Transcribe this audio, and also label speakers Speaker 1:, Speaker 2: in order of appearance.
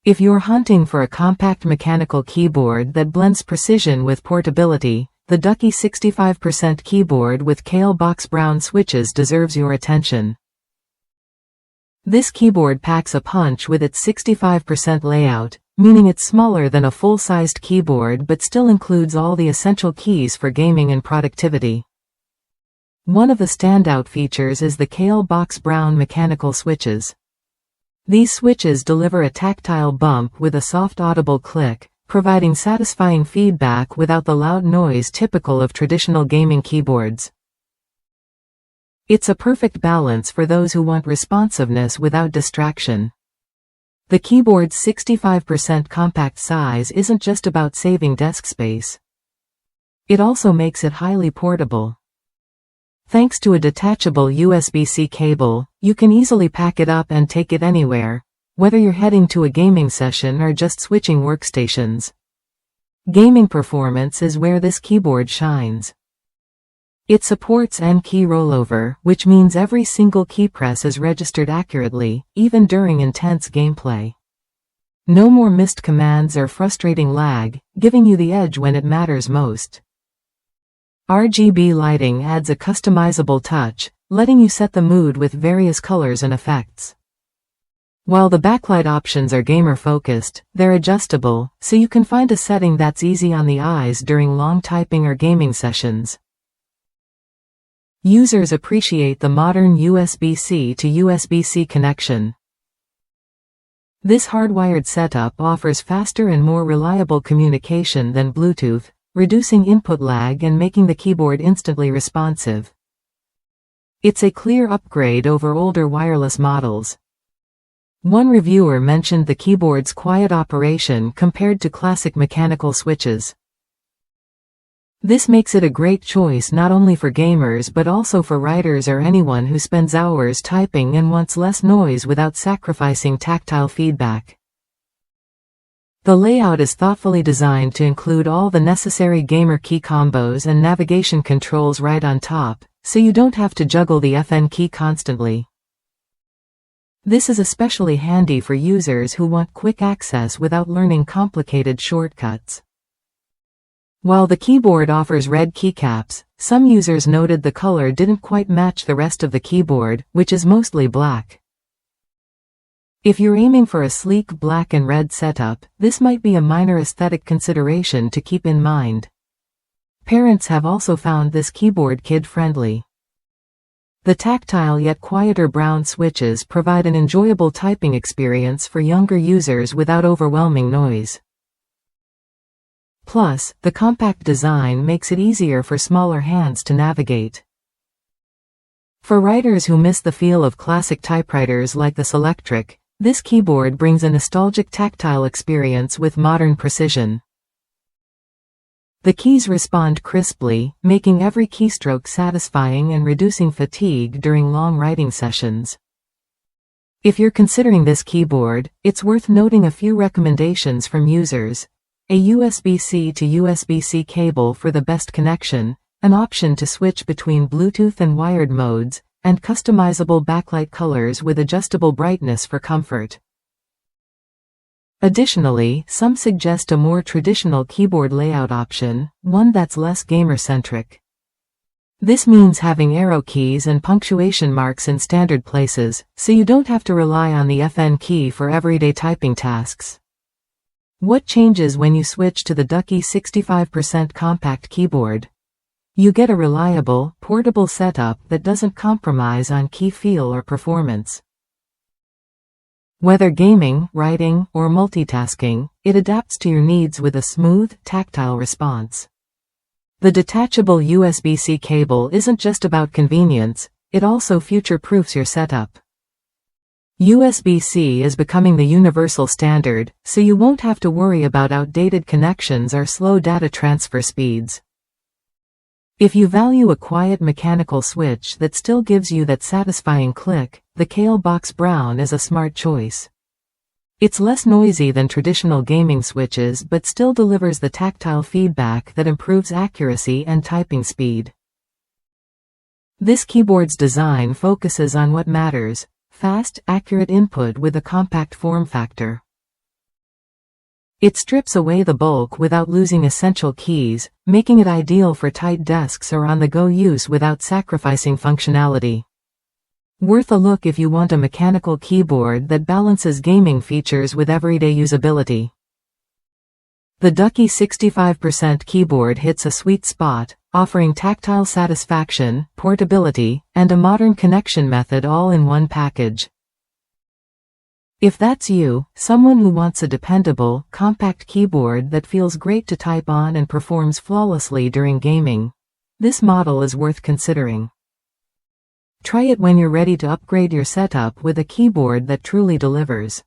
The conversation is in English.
Speaker 1: If you're hunting for a compact mechanical keyboard that blends precision with portability, the Ducky 65% keyboard with Kailh Box Brown switches deserves your attention. This keyboard packs a punch with its 65% layout, meaning it's smaller than a full-sized keyboard but still includes all the essential keys for gaming and productivity. One of the standout features is the Kailh Box Brown mechanical switches. These switches deliver a tactile bump with a soft audible click, providing satisfying feedback without the loud noise typical of traditional gaming keyboards. It's a perfect balance for those who want responsiveness without distraction. The keyboard's 65% compact size isn't just about saving desk space. It also makes it highly portable. Thanks to a detachable USB-C cable, you can easily pack it up and take it anywhere, whether you're heading to a gaming session or just switching workstations. Gaming performance is where this keyboard shines. It supports N-key rollover, which means every single key press is registered accurately, even during intense gameplay. No more missed commands or frustrating lag, giving you the edge when it matters most. RGB lighting adds a customizable touch, letting you set the mood with various colors and effects. While the backlight options are gamer-focused, they're adjustable, so you can find a setting that's easy on the eyes during long typing or gaming sessions. Users appreciate the modern USB-C to USB-C connection. This hardwired setup offers faster and more reliable communication than Bluetooth, reducing input lag and making the keyboard instantly responsive. It's a clear upgrade over older wireless models. One reviewer mentioned the keyboard's quiet operation compared to classic mechanical switches. This makes it a great choice not only for gamers but also for writers or anyone who spends hours typing and wants less noise without sacrificing tactile feedback. The layout is thoughtfully designed to include all the necessary gamer key combos and navigation controls right on top, so you don't have to juggle the FN key constantly. This is especially handy for users who want quick access without learning complicated shortcuts. While the keyboard offers red keycaps, some users noted the color didn't quite match the rest of the keyboard, which is mostly black. If you're aiming for a sleek black and red setup, this might be a minor aesthetic consideration to keep in mind. Parents have also found this keyboard kid-friendly. The tactile yet quieter brown switches provide an enjoyable typing experience for younger users without overwhelming noise. Plus, the compact design makes it easier for smaller hands to navigate. For writers who miss the feel of classic typewriters like the Selectric, this keyboard brings a nostalgic tactile experience with modern precision. The keys respond crisply, making every keystroke satisfying and reducing fatigue during long writing sessions. If you're considering this keyboard, it's worth noting a few recommendations from users. A USB-C to USB-C cable for the best connection, an option to switch between Bluetooth and wired modes, and customizable backlight colors with adjustable brightness for comfort. Additionally, some suggest a more traditional keyboard layout option, one that's less gamer-centric. This means having arrow keys and punctuation marks in standard places, so you don't have to rely on the FN key for everyday typing tasks. What changes when you switch to the Ducky 65% compact keyboard? You get a reliable, portable setup that doesn't compromise on key feel or performance. Whether gaming, writing, or multitasking, it adapts to your needs with a smooth, tactile response. The detachable USB-C cable isn't just about convenience, it also future-proofs your setup. USB-C is becoming the universal standard, so you won't have to worry about outdated connections or slow data transfer speeds. If you value a quiet mechanical switch that still gives you that satisfying click, the Kailh Box Brown is a smart choice. It's less noisy than traditional gaming switches but still delivers the tactile feedback that improves accuracy and typing speed. This keyboard's design focuses on what matters: fast, accurate input with a compact form factor. It strips away the bulk without losing essential keys, making it ideal for tight desks or on-the-go use without sacrificing functionality. Worth a look if you want a mechanical keyboard that balances gaming features with everyday usability. The Ducky 65% keyboard hits a sweet spot, offering tactile satisfaction, portability, and a modern connection method all in one package. If that's you, someone who wants a dependable, compact keyboard that feels great to type on and performs flawlessly during gaming, this model is worth considering. Try it when you're ready to upgrade your setup with a keyboard that truly delivers.